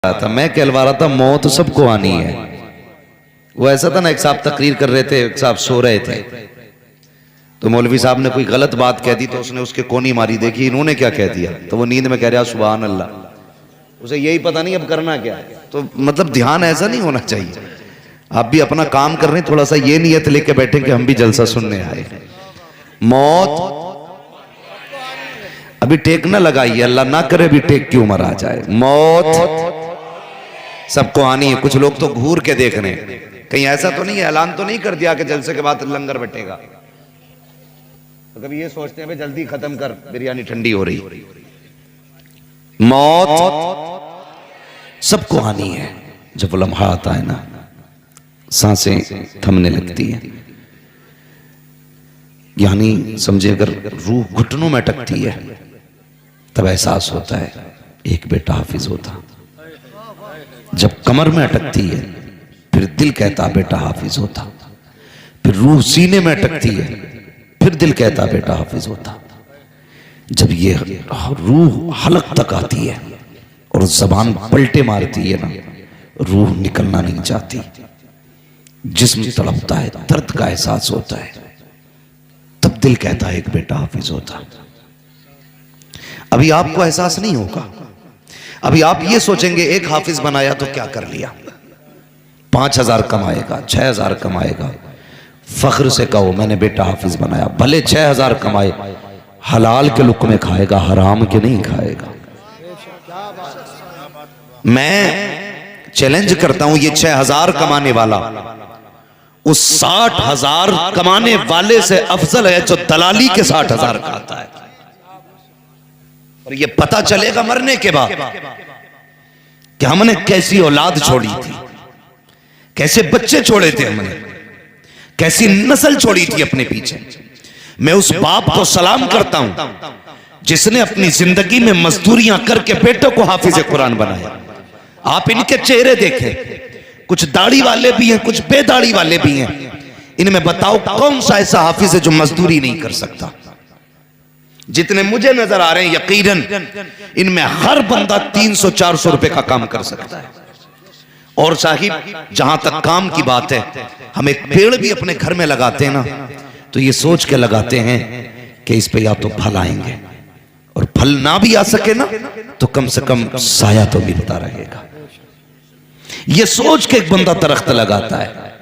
था, मैं कहलवा रहा था मौत सबको आनी है। वो ऐसा था ना, एक साहब तकरीर कर रहे थे, एक साहब सो रहे थे, तो मौलवी साहब ने कोई गलत बात कह दी तो उसने उसके कोनी मारी, देखी इन्होंने क्या कह दिया, तो वो नींद में कह रहा सुभान अल्लाह, उसे यही पता नहीं अब करना क्या है। तो मतलब ध्यान ऐसा नहीं होना चाहिए। आप भी अपना काम कर रहे हैं, थोड़ा सा ये नियत लेके बैठे कि हम भी जलसा सुनने आए। मौत अभी टेक ना लगाइए, अल्लाह ना करे भी टेक की उम्र आ जाए। मौत सबको आनी है। कुछ लोग तो घूर के देख रहे हैं, कहीं ऐसा तो नहीं है, ऐलान तो नहीं कर दिया कि जलसे के बाद लंगर बटेगा, तो कभी ये सोचते हैं भाई जल्दी खत्म कर, बिरयानी ठंडी हो रही। मौत सबको आनी है। जब लम्हा आता है ना, सांसें थमने लगती हैं, यानी समझे अगर रूह घुटनों में अटकती है, तब एहसास होता है एक बेटा हाफिज होता। जब कमर में अटकती है, फिर दिल कहता बेटा हाफिज होता। फिर रूह सीने में अटकती है, फिर दिल कहता बेटा हाफिज होता। जब ये रूह हलक तक आती है और जबान पलटे मारती है ना, रूह निकलना नहीं चाहती, जिस्म तड़पता है, दर्द का एहसास होता है, तब दिल कहता है एक बेटा हाफिज होता। अभी आपको एहसास नहीं होगा, अभी आप ये सोचेंगे एक हाफिज बनाया तो क्या कर लिया, 5,000 कमाएगा, 6,000 कमाएगा। फख्र से कहो मैंने बेटा हाफिज बनाया, भले 6,000 कमाए, हलाल के लुक़्मे खाएगा, हराम के नहीं खाएगा। मैं चैलेंज करता हूं, ये 6,000 कमाने वाला उस 60,000 कमाने वाले से अफजल है जो दलाली के 60,000 खाता है। और ये पता चलेगा मरने के बाद कि हमने कैसी औलाद छोड़ी थी, कैसे बच्चे छोड़े थे हमने, कैसी नस्ल छोड़ी थी अपने पीछे। मैं उस बाप को सलाम करता हूं जिसने अपनी जिंदगी में मजदूरियां करके बेटों को हाफिज कुरान बनाया। आप इनके चेहरे देखें, कुछ दाढ़ी वाले भी हैं, कुछ बेदाढ़ी वाले भी हैं। इनमें बताओ कौन सा ऐसा हाफिज है जो मजदूरी नहीं कर सकता? जितने मुझे नजर आ रहे हैं, यकीनन इनमें हर बंदा 300-400 रुपए का काम कर सकता है। और साहिब जहां तक काम की बात है, हम एक पेड़ भी अपने घर में लगाते हैं ना, तो ये सोच के लगाते हैं कि इस पे या तो फल आएंगे, और फल ना भी आ सके ना तो कम से कम साया तो मिलता रहेगा। ये सोच के एक बंदा दरख्त लगाता है,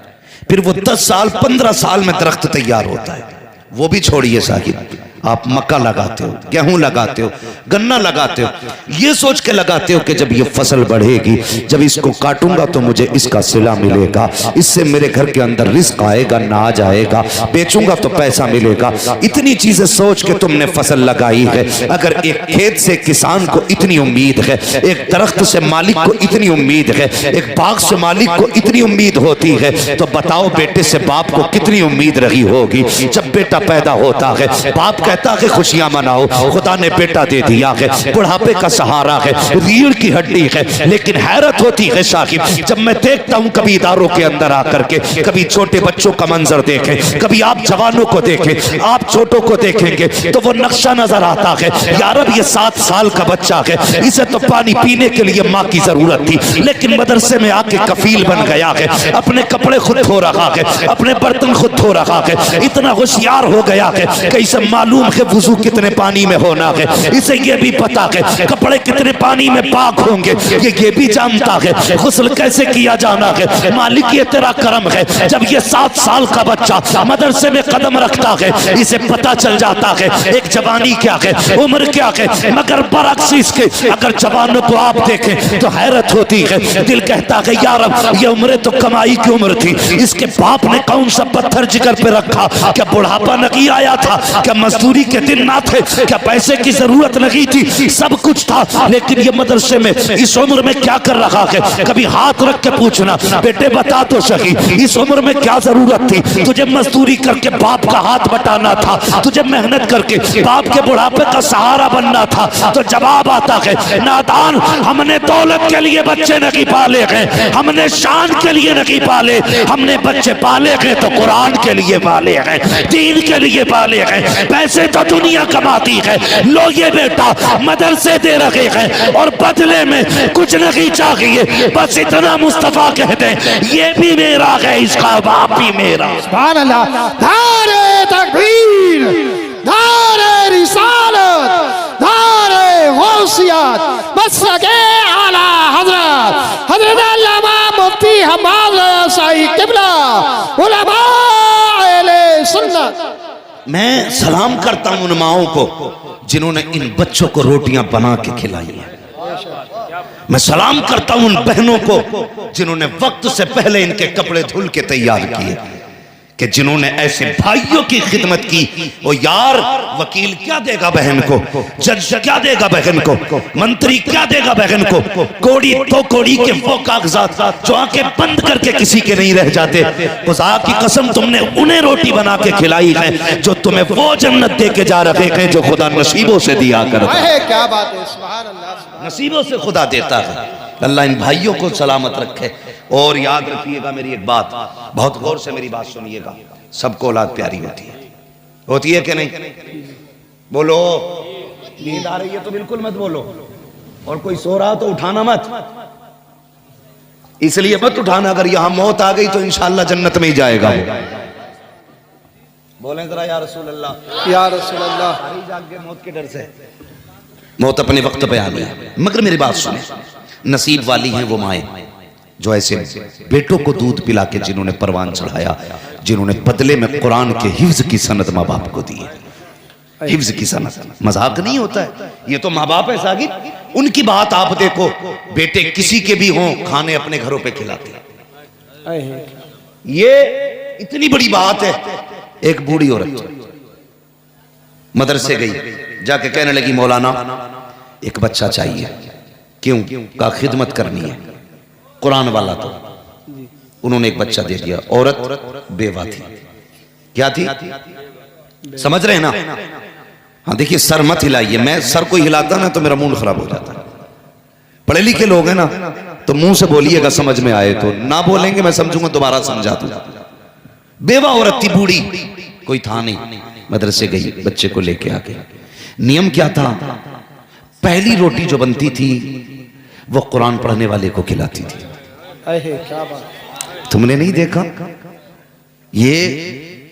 फिर वो 10 साल 15 साल में दरख्त तैयार होता है। वो भी छोड़िए साहिब, आप मक्का लगाते हो, गेहूं लगाते हो, गन्ना लगाते हो, ये सोच के लगाते हो कि जब ये फसल बढ़ेगी, जब इसको काटूंगा तो मुझे इसका सिला मिलेगा, इससे मेरे घर के अंदर रिस्क आएगा, नाज आएगा, बेचूंगा तो पैसा मिलेगा। इतनी चीजें सोच के तुमने फसल लगाई है। अगर एक खेत से किसान को इतनी उम्मीद है, एक दरख्त से मालिक को इतनी उम्मीद है, एक बाग से मालिक को इतनी उम्मीद होती है, तो बताओ बेटे से बाप को कितनी उम्मीद रही होगी। जब बेटा पैदा होता है, बाप कहता है खुशियां मनाओ, खुदा ने बेटा दे दिया है, बुढ़ापे का सहारा है, रीढ़ की हड्डी है। लेकिन हैरत होती है साहिब, जब मैं देखता हूं कभी इदारों के अंदर आकर के, कभी छोटे बच्चों का मंजर देखें, कभी आप जवानों को देखें, आप छोटों को देखेंगे तो वो नक्शा नजर आता है, यार अब ये 7 साल का बच्चा है, इसे तो पानी पीने के लिए माँ की जरूरत थी, लेकिन मदरसे में आके कफील बन गया है, अपने कपड़े खुद धो रहा है, अपने बर्तन खुद धो रहा है, इतना होशियार हो गया है कि इसे मालूम है वुजू कितने पानी में होना है, इसे ये भी पता है कपड़े कितने पानी में पाक होंगे, ये भी जानता है गुस्ल कैसे किया जाना है। मालिक ये तेरा करम है, जब ये 7 साल का बच्चा मदरसे में कदम रखता है, इसे पता चल जाता है एक जवानी क्या है, उम्र क्या है। मगर बरअक्स इसके अगर जवानों को आप देखें तो हैरत होती है, दिल कहता है यार ये उम्र तो कमाई की उम्र थी, इसके बाप ने कौन सा पत्थर जिगर पे रखा, क्या बुढ़ापा नहीं आया था, क्या मजदूरी के दिन ना थे, क्या पैसे की जरूरत नहीं थी, सब कुछ था। लेकिन ये मदरसे में इस उम्र में क्या कर रहा है? कभी हाथ रख के पूछना, बेटे बता तो सही इस उम्र में क्या जरूरत थी? तुझे मजदूरी करके बाप का हाथ बटाना था, तुझे मेहनत करके बाप के बुढ़ापे का सहारा बनना था। तो जवाब आता है नादान, हमने दौलत के लिए बच्चे नहीं पाले हैं, हमने शान के लिए नहीं पाले, हमने बच्चे पाले हैं तो कुरान के लिए पाले हैं, दीन के लिए पाले हैं। पैसे से तो दुनिया कमाती है, लो ये बेटा मदरसे दे रखे हैं और बदले में कुछ नहीं चाहिए, बस इतना मुस्तफा कहते हैं ये भी मेरा है, इसका बाप भी मेरा। सुभान अल्लाह। नारे तकबीर, नारे रिसालत, नारे गौसियत, मसलके आला हजरत हजरत अल्लामा मुफ्ती हम्माद साहिब किबला उलमा अहले सुन्नत। मैं सलाम करता हूं उन माओं को जिन्होंने इन बच्चों को रोटियां बना के खिलाई है। मैं सलाम करता हूं उन बहनों को जिन्होंने वक्त से पहले इनके कपड़े धुल के तैयार किए, कि जिन्होंने ऐसे भाइयों की खिदमत की। ओ यार, वकील क्या देगा बहन को, जज क्या देगा बहन को, मंत्री क्या देगा बहन को, कोड़ी तो कोड़ी के वो कागजात जो आंखें बंद करके किसी के नहीं रह जाते। खुदा की कसम, तुमने उन्हें रोटी बना के खिलाई है जो तुम्हें वो जन्नत दे के जा रहे हैं जो खुदा नसीबों से दिया करता है। क्या बात है, सुभान अल्लाह। नसीबों से खुदा देता है। अल्लाह इन भाइयों को सलामत रखे। और याद रखिएगा मेरी एक बात, बहुत गौर से मेरी बात सुनिएगा, सबको औलाद प्यारी होती है कि नहीं? बोलो, नींद आ रही है तो बिल्कुल मत बोलो, और कोई सो रहा तो उठाना मत, इसलिए मत उठाना, अगर यहां मौत आ गई तो इंशाअल्लाह जन्नत में ही जाएगा। बोलें जरा या रसूल अल्लाह, या रसूल अल्लाह। जाग गए मौत के डर से, मौत अपने वक्त पे आ गई। मगर मेरी बात सुने, नसीब वाली हैं वो माएं जो ऐसे बेटों को दूध पिला के जिन्होंने परवान चढ़ाया, जिन्होंने बदले में कुरान के हिफ्ज की सनद माँ बाप को दी है। हिफ्ज की सनद मजाक नहीं होता है, ये तो माँ बाप है सागिर। उनकी बात आप देखो, बेटे किसी के भी हों खाने अपने घरों पे खिलाते हैं, ये इतनी बड़ी बात है। एक बूढ़ी औरत मदरसे गई, जाके कहने लगी मौलाना एक बच्चा चाहिए। क्यों? का खिदमत करनी है, कुरान वाला तो। उन्होंने एक बच्चा दे दिया। औरत बेवा थी। क्या थी? समझ रहे हैं ना? हाँ देखिए, सर मत हिलाइए, मैं सर को हिलाता ना तो मेरा मूड खराब हो जाता है। पढ़े लिखे लोग हैं ना तो मुंह से बोलिएगा समझ में आए तो, ना बोलेंगे मैं समझूंगा दोबारा समझा दूंगा। बेवा औरत थी, बूढ़ी, कोई था नहीं। मदरसे गई, बच्चे को लेके आ गई। नियम क्या था? पहली रोटी जो बनती थी वो कुरान पढ़ने वाले को खिलाती थी। क्या बात। तुमने नहीं देखा? ये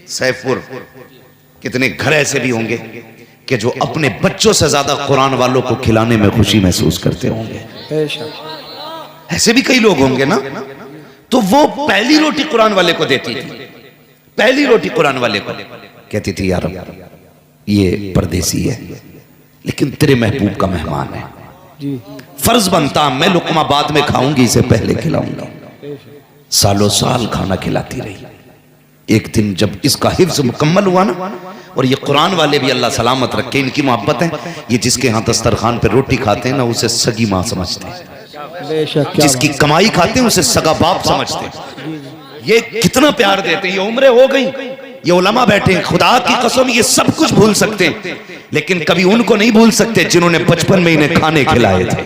सैफपुर कितने घर ऐसे भी होंगे कि जो अपने बच्चों से ज्यादा कुरान वालों को खिलाने में खुशी महसूस करते होंगे। ऐसे भी कई लोग होंगे ना। तो वो पहली रोटी कुरान वाले को देती थी, पहली रोटी कुरान वाले को। कहती थी यार ये परदेसी है लेकिन तेरे महबूब का मेहमान है, फर्ज बनता मैं लुकमा बाद में खाऊंगी, इसे पहले खिलाऊंगा। सालों साल खाना खिलाती रही। एक दिन जब इसका हिफ्ज मुकम्मल हुआ ना, और ये कुरान वाले भी अल्लाह सलामत रखे, इनकी मोहब्बत है, ये जिसके यहाँ दस्तरखान पे रोटी खाते हैं ना उसे सगी माँ समझते हैं, जिसकी कमाई खाते हैं उसे सगा बाप समझते हैं। ये कितना प्यार देते हैं। ये उम्रें हो गई, ये उलमा बैठे हैं, खुदा की कसम ये सब कुछ भूल सकते हैं लेकिन कभी उनको नहीं भूल सकते जिन्होंने बचपन में इन्हें खाने खिलाए थे।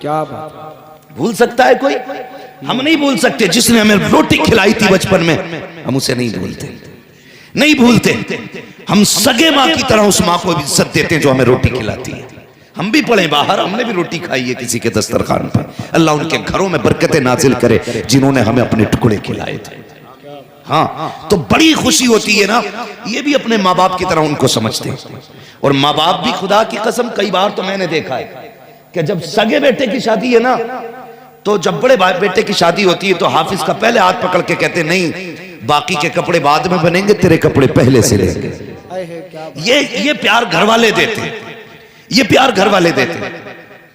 क्या बात। भूल सकता है कोई? हम नहीं भूल सकते। जिसने हमें रोटी खिलाई थी बचपन में, हम उसे नहीं भूलते, नहीं भूलते। हम सगे माँ की तरह उस माँ को इज्जत देते हैं जो हमें रोटी खिलाती है। हम भी पढ़े बाहर, हमने भी रोटी खाई है किसी के दस्तरखान पर। अल्लाह उनके घरों में बरकतें नाजिल करे जिन्होंने हमें अपने टुकड़े खिलाए थे। हाँ, तो बड़ी खुशी होती है ना। ये भी अपने माँ बाप की तरह उनको समझते हैं। और माँ बाप भी, खुदा की कसम, कई बार तो मैंने देखा है कि जब सगे बेटे की शादी है ना, तो जब बड़े बेटे की शादी होती है तो हाफिज का पहले हाथ पकड़ के कहते नहीं, बाकी के कपड़े बाद में बनेंगे, तेरे कपड़े पहले से लेंगे। ये प्यार घर वाले देते हैं, ये प्यार घर वाले देते हैं।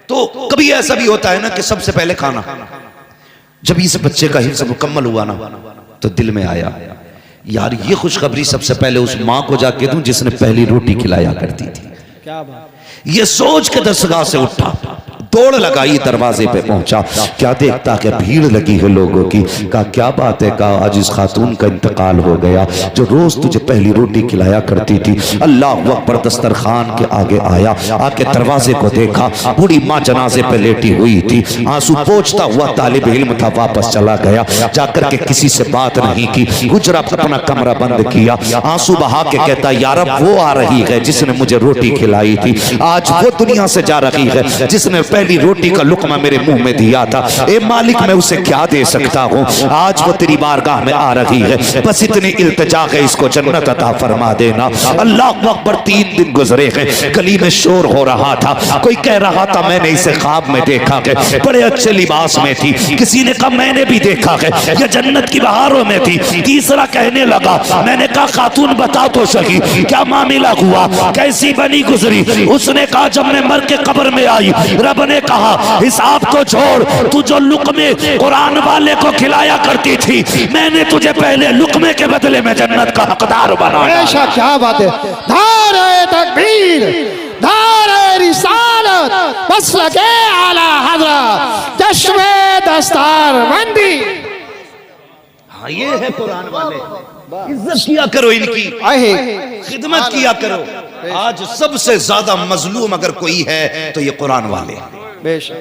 तो कभी ऐसा भी होता है ना कि सबसे पहले खाना। जब इस बच्चे का हिफ्ज़ मुकम्मल हुआ ना तो दिल में आया यार ये खुशखबरी सबसे पहले उस माँ को जाके दूं जिसने पहली रोटी खिलाया करती थी। क्या बात। ये सोच के दरसगाह से उठा, दौड़ लगाई, दरवाजे पे पहुंचा, क्या देखता कि भीड़ लगी है लोगों की। कहा क्या बात है, कहा आज इस खातून का इंतकाल हो गया जो रोज तुझे पहली रोटी खिलाया करती थी। अल्लाह अकबर, दस्तरखान के आगे आया, आके दरवाजे को देखा, बूढ़ी माँ जनाजे पे लेटी हुई थी, आंसू पोंछता हुआ तालिब इल्म था, वापस चला गया, जाकर के किसी से बात नहीं की, गुजरा अपना कमरा बंद किया, आंसू बहा के कहता यार अब वो आ रही है जिसने मुझे रोटी खिलाई थी, आज वो दुनिया से जा रही है जिसने पहली रोटी का लुकमा मेरे मुंह में दिया था। ए मालिक मैं उसे क्या दे सकता हूँ, आज वो तेरी बारगाह में आ रही है, बस इतनी इल्तिजा है इसको जन्नत अता फरमा देना। अल्लाह अकबर। 3 दिन गुजरे हैं, गली में शोर हो रहा था, कोई कह रहा था मैंने इसे ख्वाब में देखा है, बड़े अच्छे लिबास में थी, किसी ने कहा मैंने भी देखा है, यह जन्नत की बहारों में थी, तीसरा कहने लगा मैंने कहा खातून बता तो सही क्या मामला हुआ, कैसी बनी गुजरी। उसने कहा जब मैं मर के कब्र में आई, रब ने कहा हिसाब को छोड़, तू जो लुकमे कुरान वाले को खिलाया करती थी, मैंने तुझे पहले लुकमे के बदले में जन्नत का हकदार बनाया। ऐसा क्या बात है। नारे तकबीर, नारे रिसालत, बस लगे आला हज़रत, चश्मे दस्तारबंदी। हाँ ये है कुरान वाले, इज्जत किया करो इनकी, खिदमत किया करो। आज सबसे ज्यादा मजलूम अगर कोई है तो ये कुरान वाले, बेशक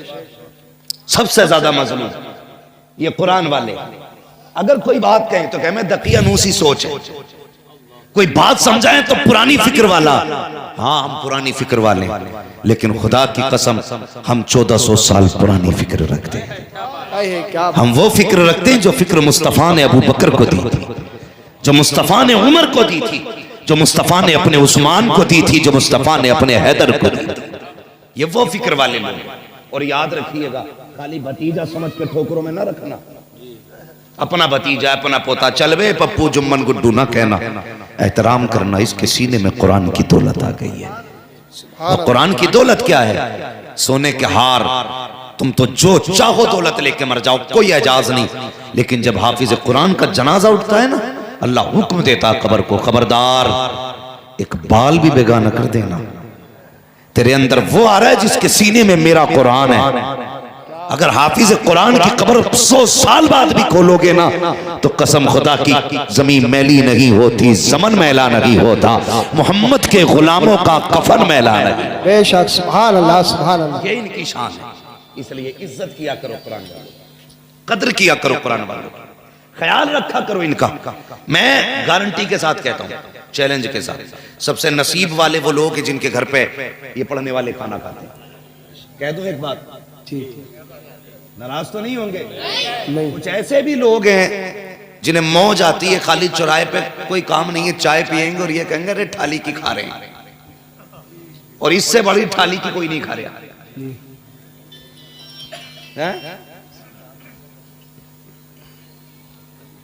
सबसे ज्यादा मजलूम ये कुरान वाले। अगर कोई बात कहें तो कहे मैं दकियानूसी सोच है, कोई बात समझाएं तो पुरानी फिक्र वाला। हाँ हम पुरानी फिक्र वाले हैं, लेकिन खुदा की कसम हम 1400 साल पुरानी फिक्र रखते हैं। हम वो फिक्र रखते हैं जो फिक्र मुस्तफा ने अबू बकर को दी थी, जो मुस्तफा ने उमर को दी थी, जो मुस्तफा ने अपने उस्मान को दी थी, जो मुस्तफा ने अपने हैदर को दी थी। ये वो फिक्र वाले लोग। और याद रखिएगा खाली भतीजा समझ के ठोकरों में ना रखना, अपना भतीजा अपना पोता, चलवे पप्पू जुम्मन गुड्डू ना कहना, एहतराम करना। इसके सीने में कुरान की दौलत आ गई है। और कुरान की दौलत क्या है? सोने के हार, तुम तो जो चाहो दौलत लेके मर जाओ, कोई एजाज नहीं। लेकिन जब हाफिज कुरान का जनाजा उठता है ना, अल्लाह हुक्म देता कब्र को, खबरदार एक बाल भी बेगाना कर देना, तेरे अंदर वो आ रहा है जिसके सीने में मेरा कुरान है। अगर हाफिज कुरान की कब्र 100 साल बाद भी खोलोगे ना, तो कसम खुदा की जमीन मैली नहीं होती, जमन मैला नहीं होता, मोहम्मद के गुलामों का कफन मैला नहीं। बेशक, सुभान अल्लाह, सुभान अल्लाह। ये इनकी शान है। इसलिए इज्जत किया करो कुरान वालों, कद्र किया करो कुरान वालों, ख्याल रखा करो इनका। मैं गारंटी के साथ कहता हूँ, चैलेंज के साथ, सबसे नसीब वाले वो लोग हैं जिनके घर पे ये पढ़ने वाले खाना खाते हैं। कह दूं एक बात, नाराज तो नहीं होंगे? नहीं। कुछ ऐसे भी लोग हैं जिन्हें मौज आती है, खाली चौराहे पे कोई काम नहीं है, चाय पियेंगे और ये कहेंगे अरे थाली की खा रहे हैं, और इससे बड़ी थाली की कोई नहीं खा रहा है?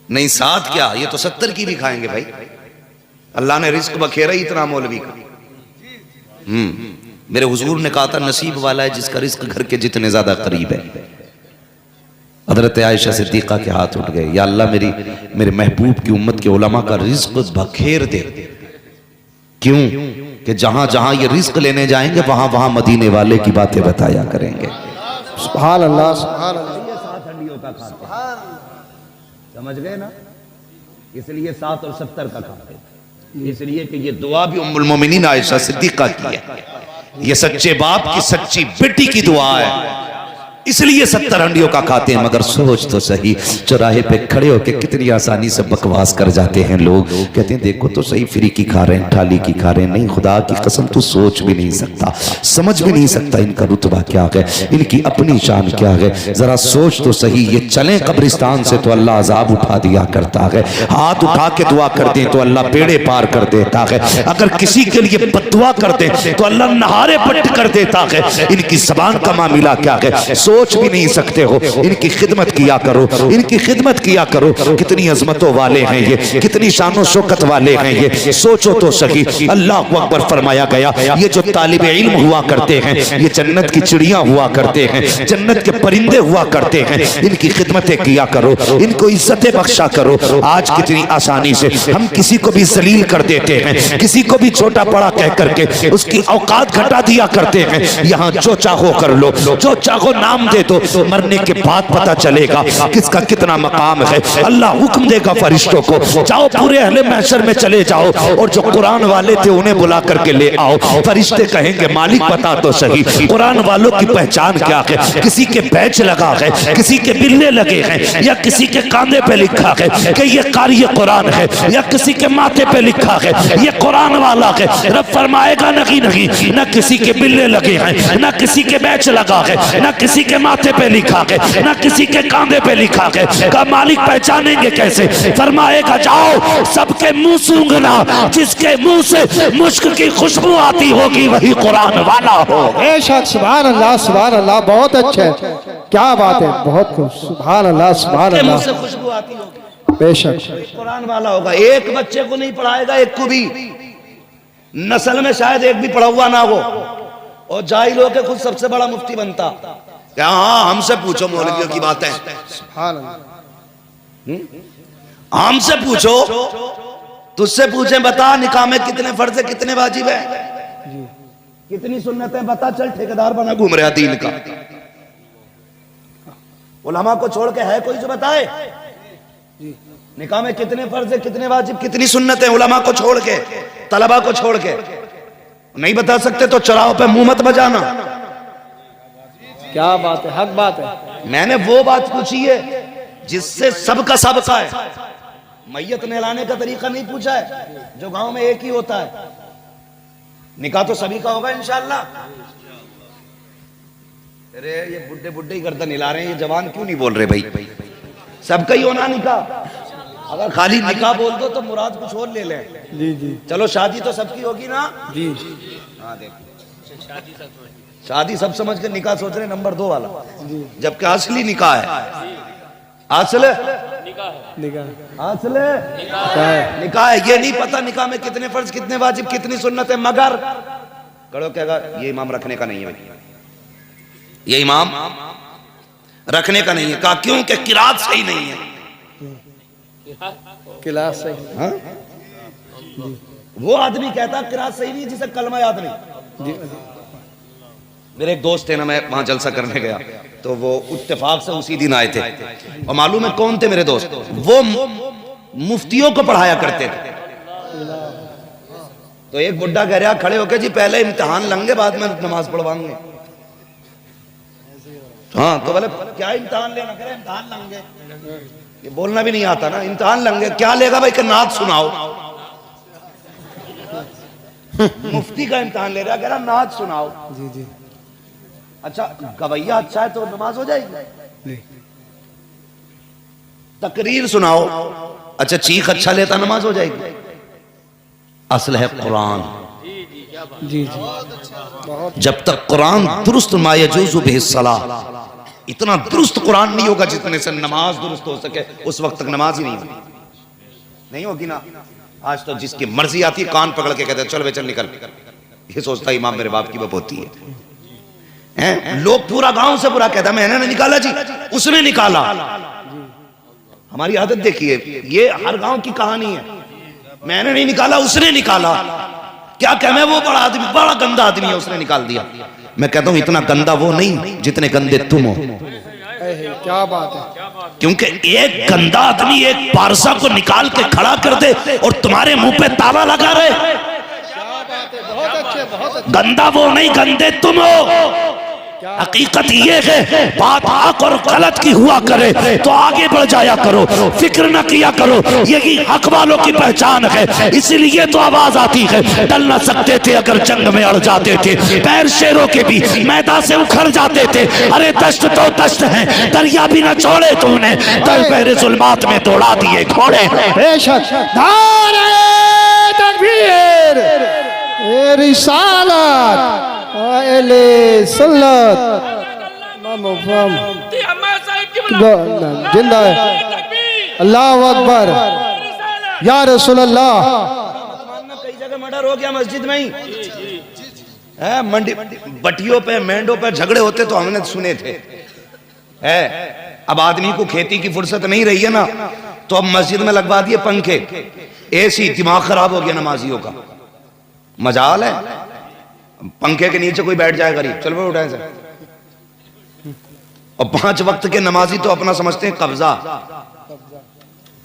नहीं साथ क्या, ये तो 70 की भी खाएंगे भाई। अल्लाह ने रिस्क बखेरा ही इतना मौलवी का। मेरे हुजूर ने कहा था नसीब वाला है जिसका रिस्क घर के जितने ज्यादा करीब है। हजरत आयशा सिद्दीका के हाथ उठ गए, या अल्लाह मेरे महबूब की उम्मत के उलमा का रिस्क बखेर दे। क्यों? कि जहां जहां ये रिस्क लेने जाएंगे वहां वहां मदीने वाले की बातें बताया करेंगे। सुभान अल्लाह, सुभान अल्लाह। समझ गए ना? इसलिए 7 और 70 का खाते, इसलिए कि ये दुआ भी उम्मुल मोमिनीन आयशा सिद्दीका की है, ये सच्चे बाप की सच्ची बेटी की दुआ है, इसलिए 70 हंडियों का खाते हैं। मगर सोच तो सही, चौराहे पे खड़े होकर कितनी आसानी से बकवास कर जाते हैं लोग, कहते हैं देखो तो सही फ्री की खा रहे हैं, थाली की खा रहे हैं। नहीं, खुदा की कसम तू सोच भी नहीं सकता, समझ भी नहीं सकता इनका रुतबा क्या है, इनकी अपनी शान क्या है। जरा सोच तो सही, ये चलें कब्रिस्तान से तो अल्लाह अजाब उठा दिया करता है, हाथ उठा के दुआ कर दे तो अल्लाह पेड़े पार कर देता है, अगर किसी के लिए बद्दुआ कर दे तो अल्लाह नहारे पट्ट कर देता है। इनकी जबान का मामला क्या है? सोच भी नहीं सकते हो। इनकी खिदमत किया करो, इनकी खिदमत किया करो। कितनी अजमतों वाले हैं ये, कितनी शानो शौकत वाले हैं ये, सोचो तो सही। अल्लाह अकबर फरमाया गया, ये जो तालिब इल्म हुआ करते हैं ये जन्नत की चिड़ियां हुआ करते हैं, जन्नत के परिंदे हुआ करते हैं। इनकी खिदमतें किया करो, इनको इज्जतें बख्शा करो। आज कितनी आसानी से हम किसी को भी जलील कर देते हैं, किसी को भी छोटा बड़ा कह करके उसकी औकात घटा दिया करते हैं। यहाँ जो चाहो कर लो, जो चाहो नाम दे दो, मरने के बाद पता चलेगा किसका कितना मकाम है। अल्लाह हुक्म देगा फरिश्तों को, जाओ पूरे अहले महशर में चले जाओ और जो कुरान वाले थे उन्हें बुला करके ले आओ। फरिश्ते कहेंगे मालिक बता तो सही, कुरान वालों की पहचान क्या है? किसी के बैच लगा है, किसी के बिल्ले लगे हैं, या किसी के कांधे पे लिखा है कि ये कारी कुरान है, या किसी के माथे पे लिखा है ये कुरान वाला है। रब फरमाएगा नहीं नहीं, न किसी के बिल्ले लगे हैं, न किसी के बैच लगा है, न किसी के माथे पे लिखा है, न किसी के कांधे पे लिखा है। का मालिक पहचानेंगे कैसे? फरमाएगा जाओ सबके मुंह सूंघना, जिसके मुंह से मुश्क की खुशबू आती होगी वही कुरान वाला हो। बेशक सुभान अल्लाह सुभान अल्लाह, बहुत अच्छे, क्या बात है, बहुत खूब, सुभान अल्लाह सुभान अल्लाह। से खुशबू आती होगी बेशक कुरान वाला होगा। एक बच्चे को नहीं पढ़ाएगा, एक को भी, नस्ल में शायद एक भी पढ़ा हुआ ना हो, और जाहिल हो के खुद सबसे बड़ा मुफ्ती बनता। क्या? हाँ, हमसे पूछो मौलवियों की बातें, सुभान अल्लाह। हमसे पूछो, तुझसे पूछे बता निकाह में कितने फर्ज है, कितने वाजिब है, कितनी सुन्नतें बता, चल ठेकेदार बना घूम रहा दीन का। उलमा को छोड़ के है कोई जो बताए निकाह में कितने फर्ज है, कितने वाजिब, कितनी सुन्नतें? उलमा को छोड़ के, तलबा को छोड़ के नहीं बता सकते तो चौराहों पे मुंह मत बजाना। क्या बात है, हक बात है। मैंने वो बात पूछी है जिससे सबका सबका है। मैयत नहलाने का तरीका नहीं पूछा है जो गांव में एक ही होता है। निकाह तो सभी का होगा इंशाअल्लाह। अरे ये बुड्ढे बुड्ढे ही गर्दन हिला रहे हैं, ये जवान क्यों नहीं बोल रहे भाई? सबका ही होना निकाह। अगर खाली निकाह बोल दो तो मुराद कुछ और ले लें। जी जी चलो शादी तो सबकी होगी ना? जी हाँ देख, शादी सब समझ के निकाह सोच रहे नंबर 2 वाला, जबकि असली निकाह है। असल निकाह असल क्या है? निकाह है। ये नहीं पता निकाह में कितने फर्ज, कितने वाजिब, कितनी सुन्नत है। मगर कड़ो कहेगा ये इमाम रखने का नहीं है भाई, ये इमाम रखने का नहीं है। कहा क्यों? कि किरात सही नहीं है। क्लास से हाँ? वो आदमी कहता किरात सही नहीं जिसे कलमा याद नहीं। जी मेरे एक दोस्त थे ना, मैं वहां जलसा करने गया तो वो इत्तेफाक से उसी दिन आए थे, और मालूम है कौन थे मेरे दोस्त? वो मुफ्तियों को पढ़ाया करते थे। तो एक बुड्ढा कह रहा खड़े होके जी पहले इम्तिहान लेंगे बाद में नमाज पढ़वाएंगे। हाँ तो बोले क्या इम्तिहान लेना? कह रहे इम्तिहान लेंगे। ये बोलना भी नहीं आता ना, इम्तिहान लेंगे। क्या लेगा भाई? नात सुनाओ। मुफ्ती का इम्तिहान ले रहा, कह रहा नात सुनाओ। जी जी अच्छा गवैया अच्छा है तो नमाज हो जाएगी। तकरीर सुनाओ, अच्छा चीख अच्छा लेता नमाज हो जाएगी। असल है कुरान। जी जी जब तक कुरान दुरुस्त मायजूज़ु बिहिस्सला, इतना दुरुस्त कुरान नहीं होगा जितने से नमाज दुरुस्त हो सके, उस वक्त तक नमाज ही नहीं होगी ना। आज तो जिसकी मर्जी आती है कान पकड़ के कहते हैं चल बे चल निकल। ये सोचता है इमाम मेरे बाप की बाप होती है। लोग पूरा गांव से पूरा कहता है मैंने नहीं निकाला जी, उसने निकाला। हमारी आदत देखिए, ये हर गांव की कहानी है। मैंने नहीं निकाला, उसने निकाला। क्या कह, मैं वो बड़ा आदमी, बड़ा गंदा आदमी है, उसने निकाल दिया। मैं कहता हूं इतना गंदा वो नहीं जितने गंदे तुम हो। क्या बात है। क्योंकि एक गंदा आदमी एक पारसा को निकाल के खड़ा कर दे और तुम्हारे मुंह पे ताला लगा रहे। बहुत अच्छे बहुत अच्छे। गंदा वो नहीं, गंदे तुम हो। हकीकत ये है बात हक और गलत की हुआ करे तो आगे बढ़ जाया करो, फिक्र न किया करो। यही हक वालों की पहचान है, इसीलिए तो आवाज आती है। डल न सकते थे अगर जंग में अड़ जाते थे, पैर शेरों के भी मैदान से उखड़ जाते थे। अरे दश्त तो दश्त है, दरिया भी न छोड़े तूने, दर पहरे जुल्मात में तोड़ा दिए घोड़े। बेशक नारे तकबीर, ए रिसालत, अहले सुन्नत, जिंदा है। अल्लाह अकबर या रसूल अल्लाह। कई जगह मर्डर हो गया मस्जिद में ही है, मंडी बटियों पे मेंढों पे झगड़े होते तो हमने सुने थे है। अब आदमी को खेती की फुर्सत नहीं रही है ना, तो अब मस्जिद में लगवा दिए पंखे, एसी, दिमाग खराब हो गया नमाजियों का। मजाल है, पंखे के नीचे कोई बैठ जाए गरीब, चल वो उठाए सर। और 5 वक्त के नमाजी तो अपना समझते हैं कब्जा।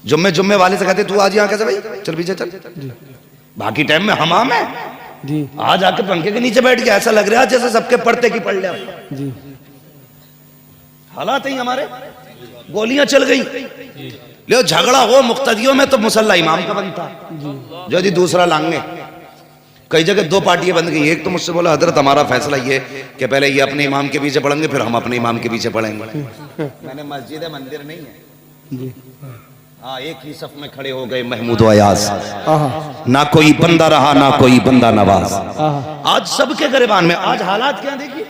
जुम्मे वाले से कहते तू आज यहाँ कैसे भाई, चल पीछे चल। बाकी टाइम में हमाम है जी, आज आके पंखे के नीचे बैठ गया, ऐसा लग रहा है जैसे सबके पड़ते की पड़ लिया जी। हालात ही हमारे, गोलियां चल गई। ले झगड़ा हो मुक्तदियों में तो मुसल्ला इमाम का बनता, जो यदि दूसरा लांगे। कई जगह 2 पार्टियां बन गई। एक तो मुझसे बोला हजरत हमारा फैसला ये कि पहले ये अपने इमाम के पीछे पढ़ेंगे, फिर हम अपने इमाम के पीछे पढ़ेंगे। मैंने मस्जिद है, मंदिर नहीं है। हाँ, एक ही सफ में खड़े हो गए महमूद अयाज, ना कोई बंदा रहा ना कोई बंदा नवाज। आज सबके गिरबान में। आज हालात क्या देखिए,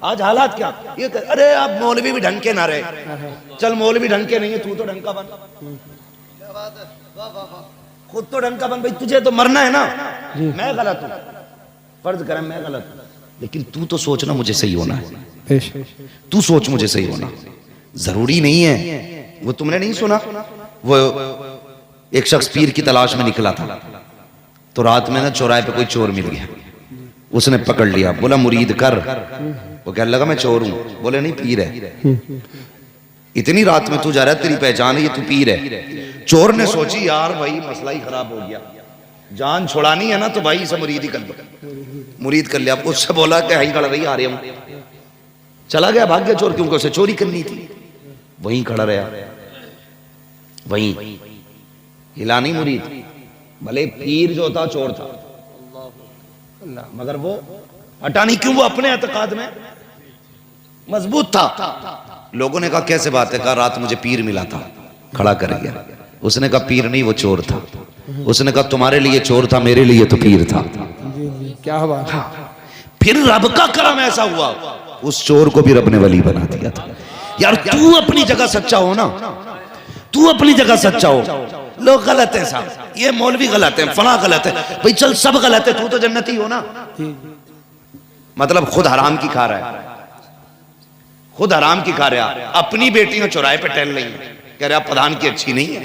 आज हालात क्या ये अरे आप मौलवी भी ढंग के ना रहे, चल मौलवी ढंग के नहीं है, तू तो ढंग का बन, खुद तो ढंग का बन भाई, तुझे तो मरना है ना। मैं गलत हूँ, फर्ज करें मैं गलत हूँ, लेकिन तू तो सोचना मुझे सही होना है, तू सोच मुझे सही होना। जरूरी नहीं है, वो तुमने नहीं सुना, वो एक शख्स पीर की तलाश में निकला था, तो रात में ना चौराहे पे कोई चोर मिल गया, उसने पकड़ लिया, बोला मुरीद कर। वो कहने लगा मैं चोर हूं, बोले नहीं पीर है। इतनी रात में तू जा रहा है, तेरी पहचान है ये, तू पीर है। चोर ने सोची यार भाई मसला ही खराब हो गया, जान छुड़ानी है ना तो भाई इसे मुरीद ही कर लो, मुरीद कर लिया। उससे बोला कि हाई खड़ा रही, आ रही हूं। चला गया, भाग गया चोर, क्योंकि उसे चोरी करनी थी। वहीं खड़ा रहा, वहीं हिला नहीं मुरीद, भले पीर जो था चोर था, मगर वो हटा नहीं। क्यों? वो अपने एतकाद में मजबूत था। लोगों ने कहा कैसे बात है, कहा रात मुझे पीर मिला था, खड़ा कर गया। उसने कहा पीर नहीं वो चोर था। उसने कहा तुम्हारे लिए चोर था, मेरे लिए तो पीर था। क्या बात है। फिर रब का करम ऐसा हुआ, उस चोर को भी रब ने वली बना दिया था। यार तू अपनी जगह सच्चा हो ना, तू अपनी जगह सच्चा हो। लोग गलत हैं साहब, ये मौलवी गलत है, फला गलत है, भाई चल सब गलत है, तू तो जन्नती हो ना। मतलब खुद हराम की खा रहा है, खुद हराम की खा रहा है। अपनी बेटियां चौराहे पे टहल रही है, कह रहा प्रधान की अच्छी नहीं है।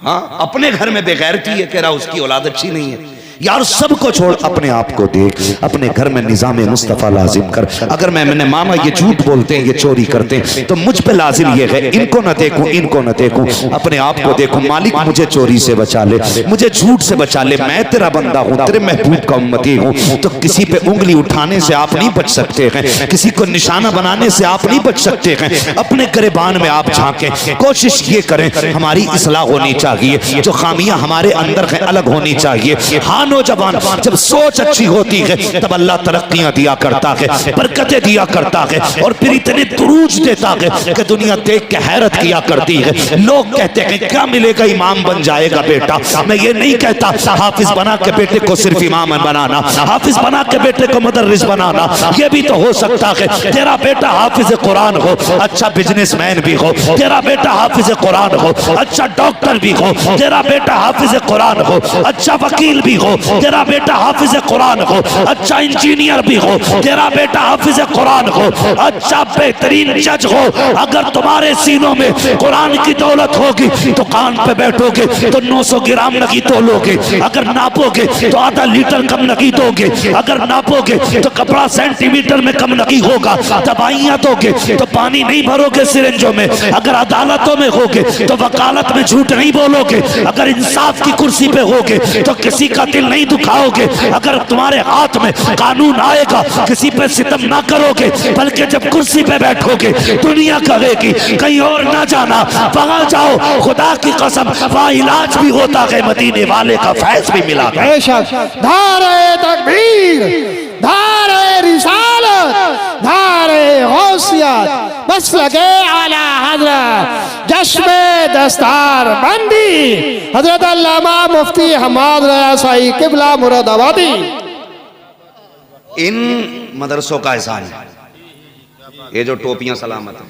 हाँ, अपने घर में बेगैरती है, कह रहा उसकी औलाद अच्छी नहीं है। यार सबको छोड़ अपने आप को देख, अपने घर में निजाम मुस्तफा लाजिम कर। अगर मैंने मामा ये झूठ बोलते हैं, ये चोरी करते हैं, तो मुझ पे लाजिम ये है इनको न देखूं, इनको न देखूं, अपने आप को देखूं। मालिक मुझे चोरी से बचा ले, मुझे झूठ से बचा ले, मैं तेरा बंदा हूं, तेरे महबूब का उम्मती हूं। तो किसी पे उंगली उठाने से आप नहीं बच सकते हैं, किसी को निशाना बनाने से आप नहीं बच सकते हैं। अपने गिरबान में आप झांकें, कोशिश ये करें हमारी इस्लाह होनी चाहिए, जो खामियां हमारे अंदर है अलग होनी चाहिए। हाँ नौजवान, जब सोच अच्छी होती है तब अल्लाह तरक्कियां दिया करता है, बरकतें दिया करता है, और फिर इतने दुरूज देता है कि दुनिया देख के हैरत किया करती है। लोग कहते हैं क्या मिलेगा, इमाम बन जाएगा बेटा। मैं ये नहीं कहता हाफिज बना के बेटे को सिर्फ इमाम बनाना, हाफिज बना के बेटे को मुदर्रिस बनाना, ये भी तो हो सकता है तेरा बेटा हाफिज कुरान हो, अच्छा बिजनेसमैन भी हो, तेरा बेटा हाफिज कुरान हो, अच्छा डॉक्टर भी हो, तेरा बेटा हाफिज कुरान हो, अच्छा वकील भी हो, तेरा बेटा हाफिज कुरान हो, अच्छा इंजीनियर भी हो, तेरा बेटा हाफिज कुरान हो, अच्छा बेहतरीन जज हो। अगर तुम्हारे सीनों में कुरान की दौलत होगी तो कान पे बैठोगे तो 900 ग्राम नगी तोलोगे, अगर नापोगे तो आधा लीटर कम नगी दोगे, अगर नापोगे तो कपड़ा सेंटीमीटर में कम नगी होगा, दवाइयां दोगे तो पानी नहीं भरोगे सिरिंजों में, अगर अदालतों में होगे तो वकालत में झूठ नहीं बोलोगे, अगर इंसाफ की कुर्सी पे होगे तो किसी का दिल नहीं दुखाओगे, अगर तुम्हारे हाथ में कानून आएगा किसी पे सितम ना करोगे, बल्कि जब कुर्सी पे बैठोगे दुनिया कहेगी कहीं और ना जाना, वहां जाओ, खुदा की कसम वहां इलाज भी होता है, मदीने वाले का फैज भी मिला। बेशक धारे तकबीर, धारे रिसालत, धारे गौसियत, बस लगे आला हजरत जश्न दस्तार बंदी हजरत अल्लामा मुफ्ती हमाद रज़ा साई किबला मुरादाबादी। इन मदरसों का एहसान है, ये जो टोपियां सलामत है,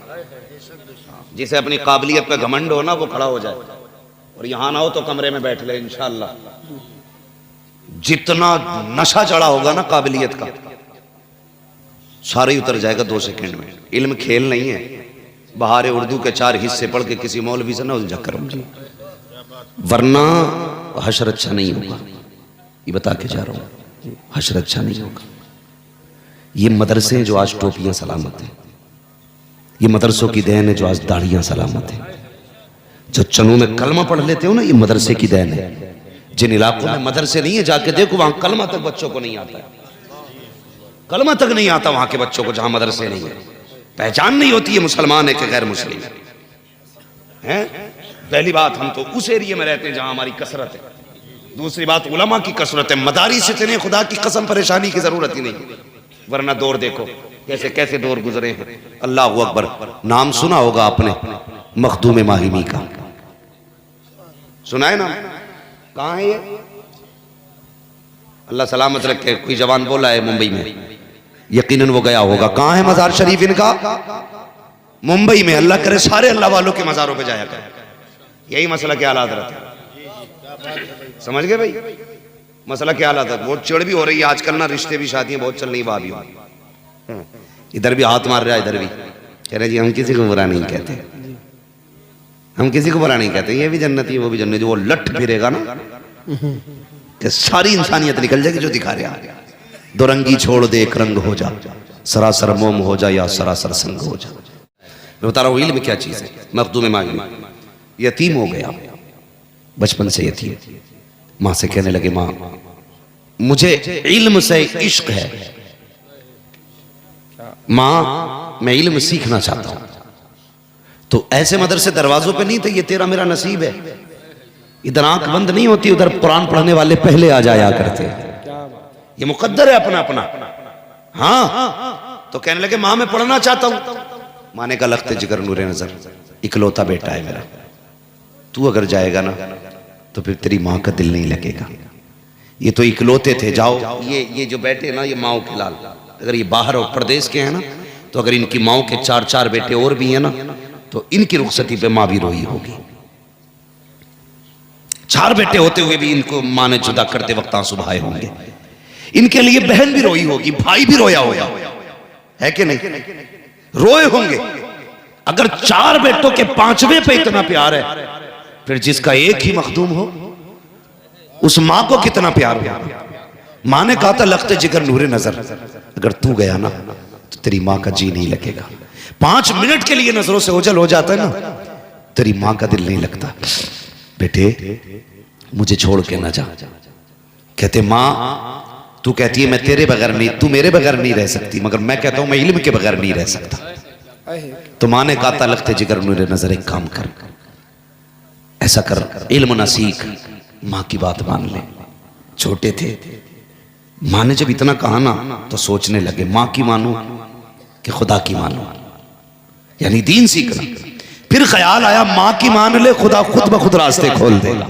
जिसे अपनी काबिलियत पे घमंड हो ना वो खड़ा हो जाए, और यहां ना हो तो कमरे में बैठ ले इंशाअल्लाह। जितना नशा चढ़ा होगा ना काबिलियत का, सारा ही उतर जाएगा 2 सेकंड में। इल्म खेल नहीं है, बहारे उर्दू के 4 हिस्से पढ़ के किसी मौलवी से ना उलझा करो, वरना हशर अच्छा नहीं होगा। ये बता के जा रहा हूं, हशर अच्छा नहीं होगा। ये मदरसे जो आज टोपियां सलामत हैं, ये मदरसों की देन है जो आज दाढ़ियां सलामत है। जो चनों में कलमा पढ़ लेते हो ना, ये मदरसे की देन है। जिन इलाकों में मदरसे नहीं है जाके देखो, वहां कलमा तक बच्चों को नहीं आता है, कलमा तक नहीं आता वहां के बच्चों को, जहां मदरसे नहीं है। पहचान नहीं होती है मुसलमान है कि गैर मुस्लिम है। पहली बात, हम तो उस एरिया में रहते हैं जहां हमारी कसरत है। दूसरी बात, उलमा की कसरत है। मदारिस इतने, खुदा की कसम परेशानी की जरूरत ही नहीं, वरना दौर देखो कैसे कैसे दौर गुजरे हैं। अल्लाह अकबर। नाम सुना होगा आपने मखदूम माहिमी का, सुना है ना? कहाँ है ये? अल्लाह सलामत रखे। कोई जवान बोला है मुंबई में, यकीनन वो गया होगा। कहाँ है मजार शरीफ इनका? मुंबई में। अल्लाह करे सारे अल्लाह वालों के मजारों पे जाया करे। यही मसला क्या हालात रहता है, समझ गए भाई? मसला क्या हालात है। बहुत चिड़ भी हो रही है आजकल ना, रिश्ते भी शादियां बहुत चल रही भाभी। इधर भी हाथ मार रहा है, इधर भी कह रहे जी हम किसी को बुरा नहीं कहते, हम किसी को बुरा नहीं कहते, ये भी जन्नती है वो भी जन्नती। वो लट फिरेगा ना कि सारी इंसानियत निकल जाएगी जो दिखा रहा है। दो रंगी छोड़ दे एक रंग हो जा, सरासर मोम हो जा या सरासर संग हो जा। मैं बता रहा हूँ इल्म क्या चीज है। मखदूम माहिमी यतीम हो गया, बचपन से यतीम। माँ से कहने लगे, माँ मुझे इल्म से इश्क है, माँ मैं इल्म सीखना चाहता हूं। तो ऐसे मदरसे दरवाजों पे नहीं थे, ये तेरा मेरा नसीब है। इधर आंख बंद नहीं होती, उधर कुरान पढ़ने वाले पहले आ जाया करते। ये मुकद्दर है अपना अपना। हाँ, तो कहने लगे माँ मैं पढ़ना चाहता हूं। माँ ने कहा लखते जिगर नूरे नजर, इकलौता बेटा है मेरा, तू अगर जाएगा ना तो फिर तेरी माँ का दिल नहीं लगेगा। ये तो इकलौते थे, जाओ। ये जो बैठे ना, ये माओ के लाल, अगर ये बाहर और प्रदेश के हैं ना, तो अगर इनकी माओ के 4-4 बेटे और भी हैं ना, तो इनकी रुखसती पे माँ भी रोई होगी। 4 बेटे होते हुए भी इनको माँ ने जुदा करते वक्त आंसू बहाए होंगे। इनके लिए बहन भी रोई होगी, भाई भी रोया होगा, है कि नहीं? रोए होंगे। अगर 4 बेटों के 5वें पे इतना प्यार है, फिर जिसका एक ही मखदूम हो, उस मां को कितना प्यार हो। मां ने कहा था लखते जिगर नूरे नजर, अगर तू गया ना तो तेरी मां का जी नहीं लगेगा। 5 मिनट के लिए नजरों से ओझल हो जाता है ना, तेरी मां का दिल नहीं लगता। बेटे मुझे छोड़ के ना जा। कहते मां तू कहती है मैं तेरे बगैर नहीं, तू मेरे बगैर नहीं रह सकती, मगर मैं कहता हूं मैं इल्म के बगैर नहीं रह सकता। तो मां ने कहा था लखते जिगर नूरे नजर, एक काम कर, ऐसा कर, इल्म ना सीख, मां की बात मान ले। छोटे थे, मां ने जब इतना कहा ना तो सोचने लगे मां की मानूं कि खुदा की मानूं, यानी दीन सीखना। फिर ख्याल आया मां की मान ले, खुदा खुद ब खुद रास्ते खोल देगा।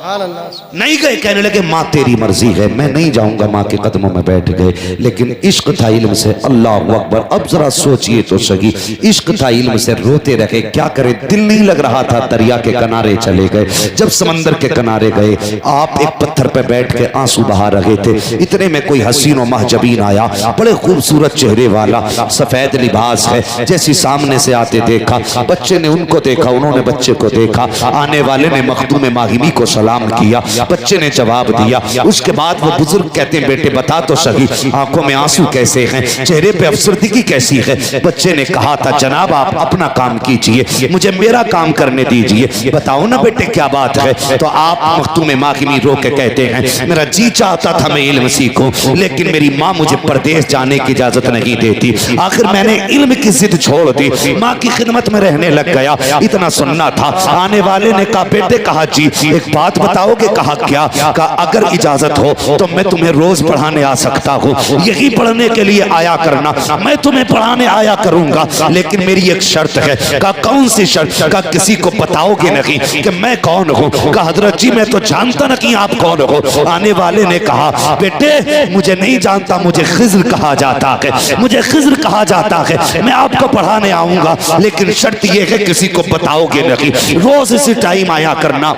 नहीं गए, कहने लगे माँ तेरी मर्जी है, मैं नहीं जाऊंगा। माँ के कदमों में बैठ गए, लेकिन इश्क था इल्म से। अल्लाह अकबर। अब जरा सोचिए तो सही, इश्क था इल्म से, रोते रहे, क्या करे, दिल नहीं लग रहा था। दरिया के किनारे चले गए। जब समंदर के किनारे गए, आप एक पत्थर पे बैठ के आंसू बहा रहे थे। इतने में कोई हसीन और महजबीन आया, बड़े खूबसूरत चेहरे वाला, सफेद लिबास है। जैसे सामने से आते देखा, बच्चे ने उनको देखा, उन्होंने बच्चे को देखा। आने वाले ने मखदूम माहिमी को सलाम किया, बच्चे ने जवाब दिया। उसके बाद वो बुजुर्ग कहते हैं बेटे बता तो सही, आंखों में आंसू कैसे हैं, चेहरे पे अफसरदगी कैसी है। बच्चे ने कहा था जनाब आप अपना काम कीजिए, मुझे मेरा काम करने दीजिए, बताओ ना बेटे क्या बात है। तो आप मखदूम माहिमी रो के कहते हैं मेरा जी चाहता था मैं इल्म सीखूं, लेकिन मेरी माँ मुझे परदेश जाने की इजाजत नहीं देती। आखिर मैंने इल्म की जिद छोड़ दी, माँ की खिदमत में रहने लग गया। इतना सुनना था। आने वाले ने कहा बेटे कहा जी एक बात बात बताओगे? कहा क्या? कहा अगर इजाजत हो तो मैं तुम्हें रोज पढ़ाने आ सकता हूँ, यही पढ़ने के लिए आया करना, मैं तुम्हें पढ़ाने आया करूंगा, लेकिन मेरी एक शर्त है। कहा कौन सी शर्त? कहा किसी को बताओगे नहीं कि मैं कौन हूँ। कहा हजरत जी मैं तो जानता ना कि आप कौन हो। आने वाले ने कहा बेटे मुझे नहीं जानता, मुझे खिज्र कहा जाता है, मुझे खिज्र कहा जाता है, मैं आपको पढ़ाने आऊंगा, लेकिन शर्त यह है किसी को बताओगे नहीं, रोज इसी टाइम आया करना।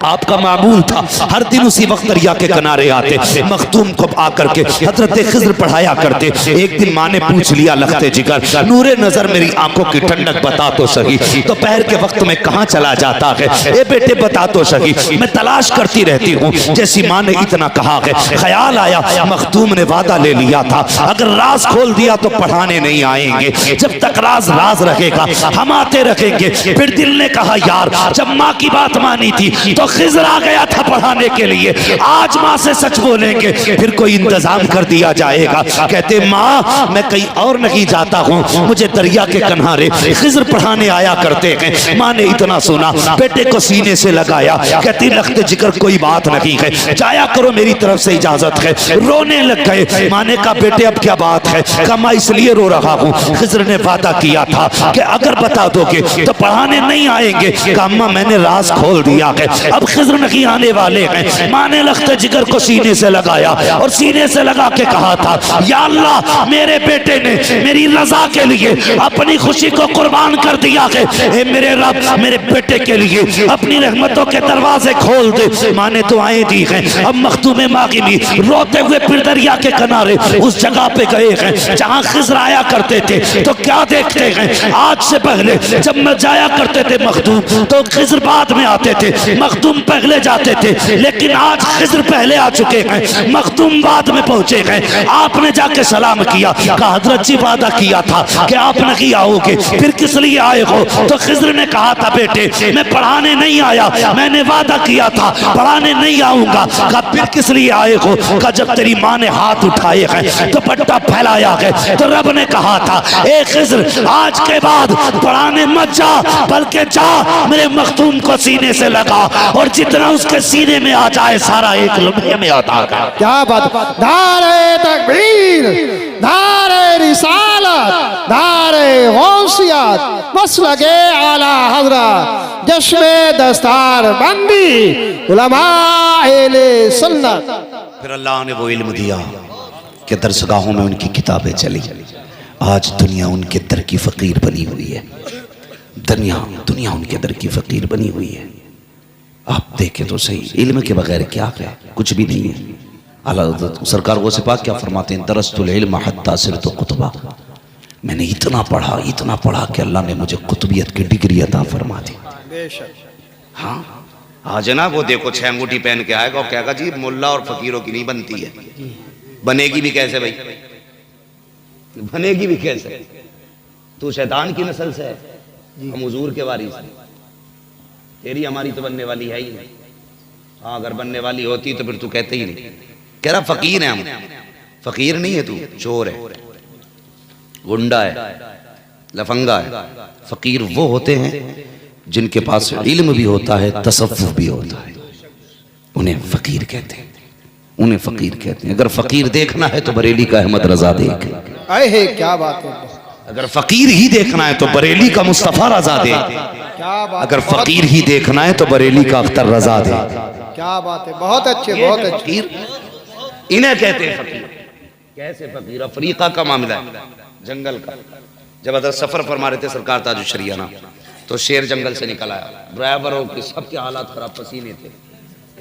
आपका मामूल था हर दिन उसी वक्त दरिया के किनारे आते, मखदूम को आकर के हजरत खिज्र पढ़ाया करते। एक दिन माँ ने पूछ लिया लखते जिगर, नूरे नजर मेरी आंखों की ठंडक बता तो सही, दोपहर के वक्त में कहाँ चला जाता है? ए बेटे बता तो सही, मैं तलाश करती रहती हूँ। जैसी माँ ने इतना कहा है, ख्याल आया मखदूम ने वादा ले लिया था, अगर राज खोल दिया तो पढ़ाने नहीं आएंगे, जब तक राज राज रहेगा हम आते रहेंगे। फिर दिल ने कहा यार जब माँ की बात मानी थी तो खिज्र आ गया था पढ़ाने के लिए, आज माँ से सच बोलेंगे फिर कोई इंतजाम कर दिया जाएगा। कहते माँ मैं कहीं और नहीं जाता हूँ, मुझे दरिया के किनारे खिज्र पढ़ाने आया करते हैं। माँ ने इतना सुना, बेटे को सीने से लगाया, कहती लखते जिगर कोई बात नहीं है, जाया करो मेरी तरफ से इजाजत है। रोने लग गए। माँ ने कहा बेटे अब क्या बात है? कहा मैं इसलिए रो रहा हूँ, खिज्र ने वादा किया था कि अगर बता दोगे तो पढ़ाने नहीं आएंगे। कहा अम्मा मैंने राज खोल दिया है, अब खिज्र नहीं आने वाले हैं। माँ ने लखते जिगर को सीने से लगाया और सीने से लगा के कहा था या अल्लाह मेरे बेटे ने मेरी रजा के लिए अपनी खुशी को कुर्बान कर दिया है, ए मेरे रब मेरे बेटे के लिए अपनी रहमतों के दरवाजे खोल दे। माँ ने तो आए दी हैं। अब मखदूम मागिनी रोते हुए फिर दरिया के किनारे उस जगह पे गए हैं जहाँ खिज्र आया करते थे। तो क्या देखते हैं, आज से पहले जब मैं जाया करते थे मखदूम तो खिज्र बाद में आते थे, मखदूम पहले जाते थे, लेकिन आज खिज्र पहले आ चुके हैं, मखदूम बाद में पहुंचे हैं। आपने जाके सलाम किया, कहा हजरत जी वादा किया था कि आप नहीं आओगे, फिर किस लिए आए हो? तो खिज्र ने कहा था बेटे मैं पढ़ाने नहीं आया, मैंने वादा किया था पढ़ाने नहीं आऊंगा। कहा फिर किस लिए आए हो? कहा जब तेरी माँ ने हाथ उठाए हैं तो पट्टा फैलाया है तो रब ने कहा था ए खिज्र आज के बाद पढ़ाने मत जा, बल्कि जा मेरे मखदूम को सीने से लगा और जितना उसके सीने में आ जाए सारा एक लम्हे में आता है। क्या बात! नारे तकबीर, नारे रिसालत, नारे गौसियत, मसलके आला हज़रत, जश्न दस्तार बंदी, उलमा-ए सुन्नत। फिर अल्लाह ने वो इल्म दिया कि दरसगाहों में उनकी किताबें चली। आज दुनिया उनके दर की फ़कीर बनी हुई है, दुनिया उनके दर की फ़कीर बनी हुई है। आप देखें तो सही, इल्म के बगैर क्या है? कुछ भी नहीं है। आला हज़रत सरकार वो सिपा क्या फरमाते हैं, दरस्तुल इल्म हत्ता सिरतु कुतबा, मैंने इतना पढ़ा कि अल्लाह ने मुझे कुतुबियत की डिग्री अता फरमा दी। हाँ आज ना वो देखो 6 अंगूठी पहन के आएगा और कहेगा जी मुल्ला और फकीरों की नहीं बनती है। बनेगी भी कैसे भाई? बनेगी भी कैसे? तू शैतान की नस्ल से है, हम हुजूर के वारिस हैं, तेरी हमारी तो बनने वाली है ही नहीं। हाँ अगर बनने वाली होती तो फिर तू कहते ही नहीं। कह रहा फकीर है हम, फकीर नहीं है तू, चोर है, गुंडा है, लफंगा है। फकीर वो होते हैं जिनके पास इल्म भी होता है, तसव्वुफ भी होता है, उन्हें फकीर कहते हैं, उन्हें फकीर कहते हैं। अगर फकीर देखना है तो बरेली का अहमद रजा देख, अहे क्या बात है! अगर फकीर ही देखना है तो बरेली का मुस्तफा रजा दे, क्या बात! अगर फकीर ही देखना है तो बरेली का अख्तर रजा दे। क्या बात है! बहुत अच्छे, बहुत अच्छे। फकीर इन्हें कहते हैं फकीर। कैसे फकीर? अफ्रीका का मामला है, जंगल का। जब अदर सफर फरमा रहे थे सरकार ताजुश शरिया ना, तो शेर जंगल से निकल आया, ड्राइवर और सबके हालात खराब, पसीने थे।